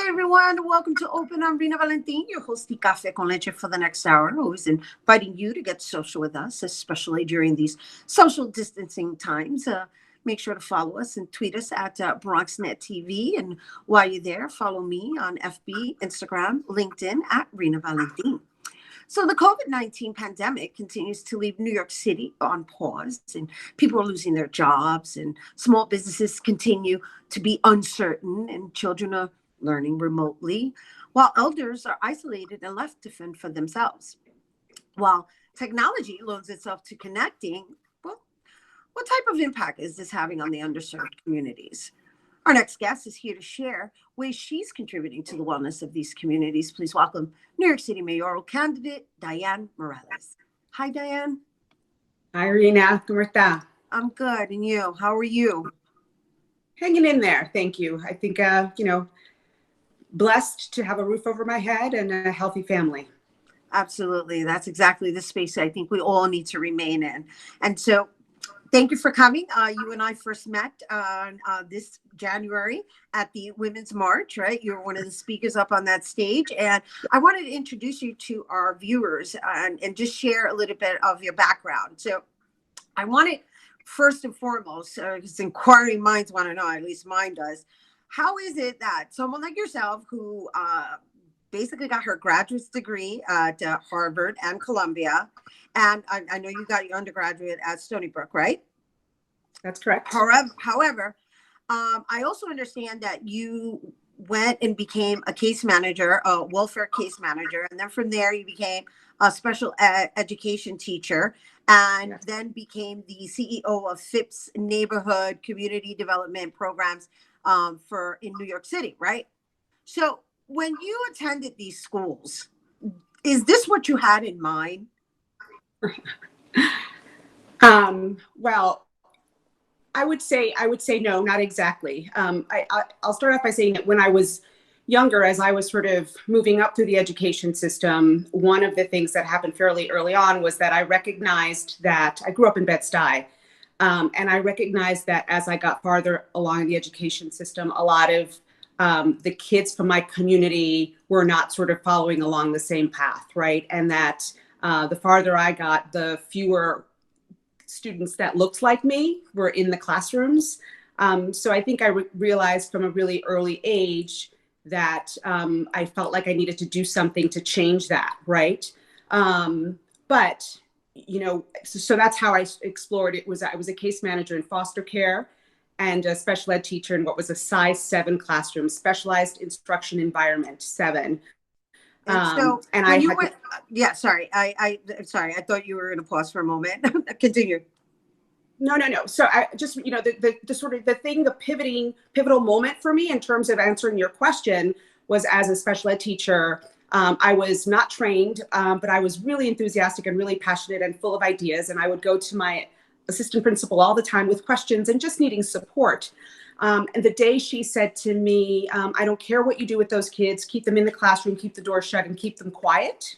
Hi, everyone. Welcome to Open. I'm Rhina Valentin, your host, Café con Leche, for the next hour. Always inviting you to get social with us, especially during these social distancing times. Make sure to follow us and tweet us at BronxNet TV. And while you're there, follow me on FB, Instagram, LinkedIn at Rhina Valentin. So the COVID-19 pandemic continues to leave New York City on pause, and people are losing their jobs, and small businesses continue to be uncertain, and children are learning remotely, while elders are isolated and left to fend for themselves. While technology loans itself to connecting, well, what type of impact is this having on the underserved communities? Our next guest is here to share ways she's contributing to the wellness of these communities. Please welcome New York City Mayoral Candidate Dianne Morales. Hi, Dianne. Hi, Rhina. ¿Cómo está? I'm good. And you? How are you? Hanging in there. Thank you. I think, blessed to have a roof over my head and a healthy family. Absolutely. That's exactly the space I think we all need to remain in. And so thank you for coming. You and I first met this January at the Women's March, right? You were one of the speakers up on that stage. And I wanted to introduce you to our viewers and just share a little bit of your background. So I wanted, first and foremost, because inquiring minds want to know, at least mine does, how is it that someone like yourself who basically got her graduate's degree at Harvard and Columbia, and I know you got your undergraduate at Stony Brook, right? That's correct. However, I also understand that you went and became a case manager, a welfare case manager, and then from there you became a special education teacher, and yes, then became the CEO of FIPS Neighborhood Community Development Programs in New York City, right? So when you attended these schools, is this what you had in mind? Well, I would say no, not exactly. I'll start off by saying that when I was younger, as I was sort of moving up through the education system, one of the things that happened fairly early on was that I recognized that I grew up in Bed-Stuy. And I recognized that as I got farther along in the education system, a lot of the kids from my community were not sort of following along the same path, right? And that the farther I got, the fewer students that looked like me were in the classrooms. So I think I realized from a really early age that I felt like I needed to do something to change that, right? But so that's how I explored it. I was a case manager in foster care and a special ed teacher in what was a size 7 classroom, specialized instruction environment 7. And I thought you were going to pause for a moment. Continue. No. So I just, the sort of the pivotal moment for me in terms of answering your question was as a special ed teacher. I was not trained, but I was really enthusiastic and really passionate and full of ideas. And I would go to my assistant principal all the time with questions and just needing support. And the day she said to me, I don't care what you do with those kids, keep them in the classroom, keep the door shut and keep them quiet,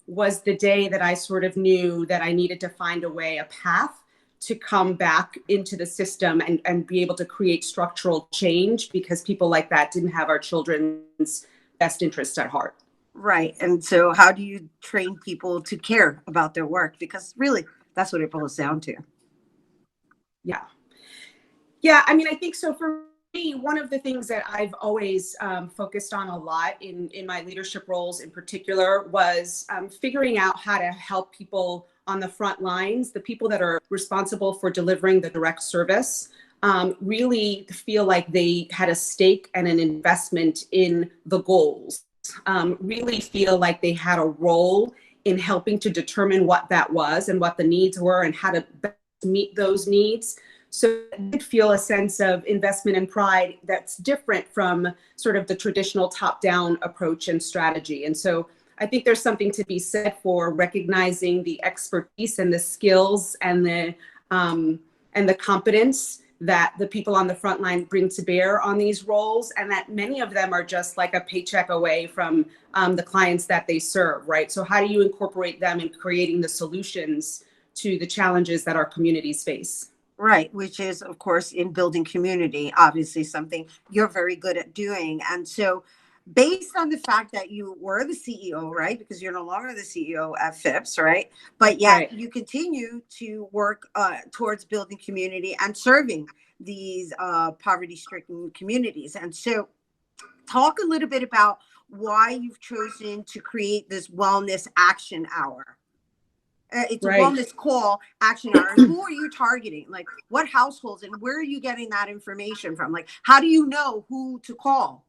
was the day that I sort of knew that I needed to find a path to come back into the system and be able to create structural change, because people like that didn't have our children's best interests at heart. Right. And so how do you train people to care about their work? Because really, that's what it boils down to. Yeah. Yeah. I mean, I think so for me, one of the things that I've always focused on a lot in my leadership roles in particular was figuring out how to help people on the front lines, the people that are responsible for delivering the direct service, really feel like they had a stake and an investment in the goals, really feel like they had a role in helping to determine what that was and what the needs were and how to best meet those needs. So I did feel a sense of investment and pride that's different from sort of the traditional top-down approach and strategy. And so I think there's something to be said for recognizing the expertise and the skills and the competence that the people on the front line bring to bear on these roles, and that many of them are just like a paycheck away from the clients that they serve, right? So how do you incorporate them in creating the solutions to the challenges that our communities face? Right, which is, of course, in building community, obviously something you're very good at doing. And so, based on the fact that you were the CEO, right? Because you're no longer the CEO at Phipps, right? But yet Right. you continue to work towards building community and serving these poverty-stricken communities. And so, talk a little bit about why you've chosen to create this wellness action hour. It's a Right. wellness call action hour. And who are you targeting? Like what households and where are you getting that information from? Like, how do you know who to call?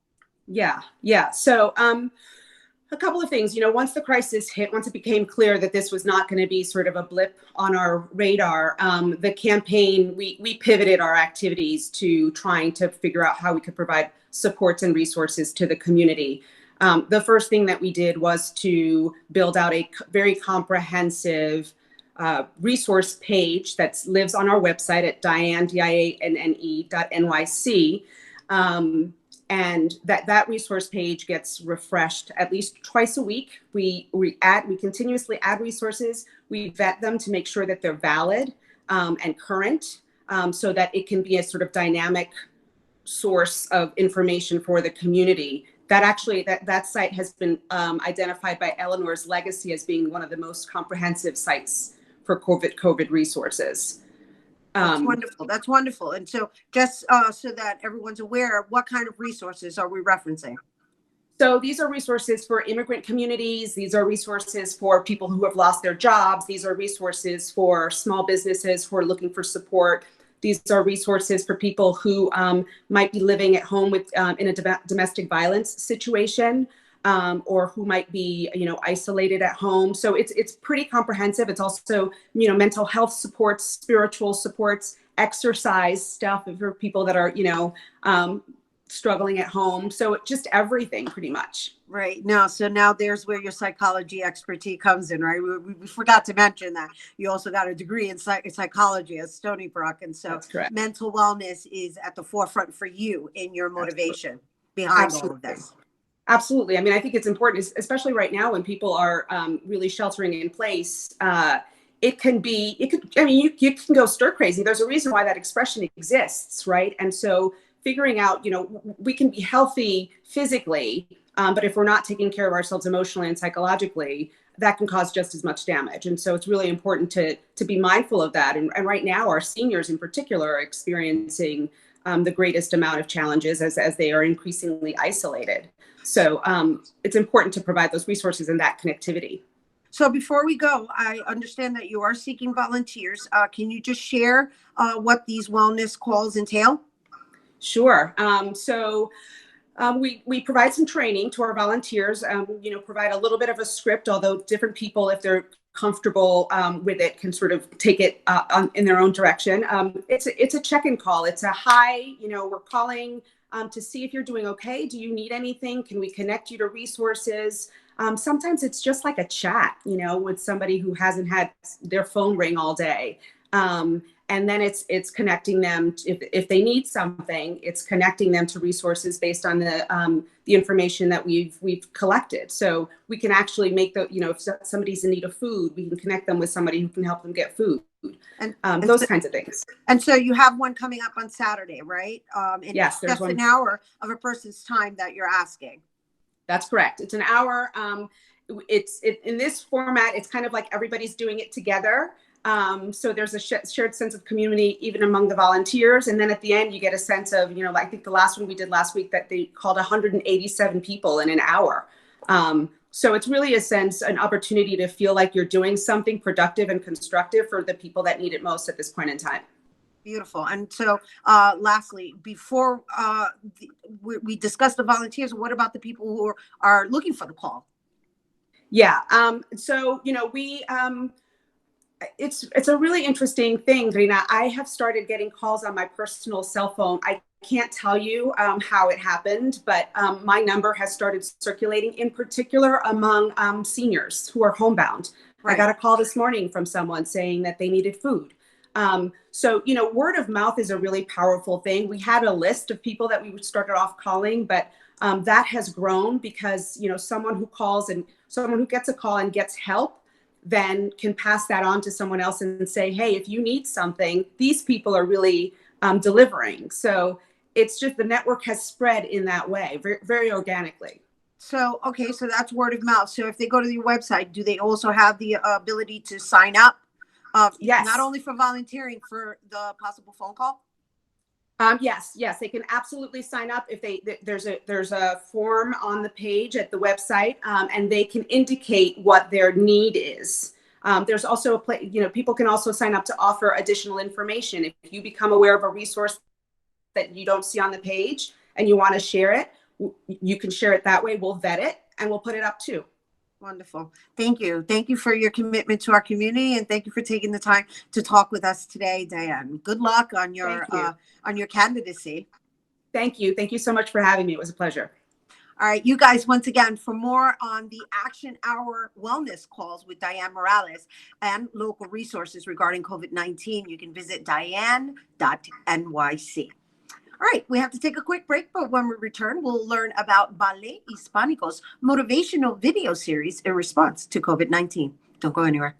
Yeah. Yeah. So, a couple of things, once the crisis hit, once it became clear that this was not going to be sort of a blip on our radar, the campaign, we pivoted our activities to trying to figure out how we could provide supports and resources to the community. The first thing that we did was to build out a very comprehensive resource page that lives on our website at dianne.nyc. And that resource page gets refreshed at least twice a week. We continuously add resources. We vet them to make sure that they're valid and current, so that it can be a sort of dynamic source of information for the community. That site has been identified by Eleanor's Legacy as being one of the most comprehensive sites for COVID resources. That's wonderful. That's wonderful. And so just so that everyone's aware, what kind of resources are we referencing? So these are resources for immigrant communities. These are resources for people who have lost their jobs. These are resources for small businesses who are looking for support. These are resources for people who might be living at home in a domestic violence situation, or who might be, isolated at home. So it's pretty comprehensive. It's also, mental health supports, spiritual supports, exercise stuff for people that are, struggling at home. So just everything pretty much. Right. Now, so now there's where your psychology expertise comes in, right? We forgot to mention that you also got a degree in psychology at Stony Brook. And so mental wellness is at the forefront for you in your motivation behind all of this. Absolutely. I mean, I think it's important, especially right now when people are really sheltering in place. You can go stir crazy. There's a reason why that expression exists, right? And so figuring out, we can be healthy physically, but if we're not taking care of ourselves emotionally and psychologically, that can cause just as much damage. And so it's really important to be mindful of that. And right now, our seniors in particular are experiencing the greatest amount of challenges as they are increasingly isolated. So it's important to provide those resources and that connectivity. So before we go, I understand that you are seeking volunteers. Can you just share what these wellness calls entail? Sure. We provide some training to our volunteers, provide a little bit of a script, although different people, if they're comfortable with it, can sort of take it in their own direction. It's a check-in call. It's a hi, we're calling to see if you're doing okay. Do you need anything? Can we connect you to resources? Sometimes it's just like a chat, with somebody who hasn't had their phone ring all day. And then it's connecting them if they need something. It's connecting them to resources based on the information that we've collected. So we can actually make if somebody's in need of food, we can connect them with somebody who can help them get food. And those kinds of things. And so you have one coming up on Saturday, right? And yes, it's just an hour of a person's time that you're asking. That's correct. It's an hour. It's in this format. It's kind of like everybody's doing it together. So there's a shared sense of community even among the volunteers. And then at the end, you get a sense of, I think the last one we did last week that they called 187 people in an hour. So it's really an opportunity to feel like you're doing something productive and constructive for the people that need it most at this point in time. Beautiful. And so lastly, before we discuss the volunteers, what about the people who are looking for the call? Yeah. It's a really interesting thing, Rhina. I have started getting calls on my personal cell phone. I can't tell you how it happened, but my number has started circulating, in particular among seniors who are homebound. Right. I got a call this morning from someone saying that they needed food. So word of mouth is a really powerful thing. We had a list of people that we started off calling, but that has grown because, someone who calls and someone who gets a call and gets help then can pass that on to someone else and say, hey, if you need something, these people are really delivering. So it's just the network has spread in that way, very, very organically. So, okay, so that's word of mouth. So if they go to your website, do they also have the ability to sign up? Yes. Not only for volunteering, for the possible phone call? Yes, they can absolutely sign up if there's a form on the page at the website, and they can indicate what their need is. There's also people can also sign up to offer additional information. If you become aware of a resource that you don't see on the page and you want to share it, you can share it that way. We'll vet it and we'll put it up too. Wonderful. Thank you. Thank you for your commitment to our community, and thank you for taking the time to talk with us today, Dianne. Good luck on your candidacy. Thank you. Thank you so much for having me. It was a pleasure. All right, you guys, once again, for more on the Action Hour wellness calls with Dianne Morales and local resources regarding COVID-19, you can visit dianne.nyc. All right, we have to take a quick break, but when we return, we'll learn about Ballet Hispanico's motivational video series in response to COVID-19. Don't go anywhere.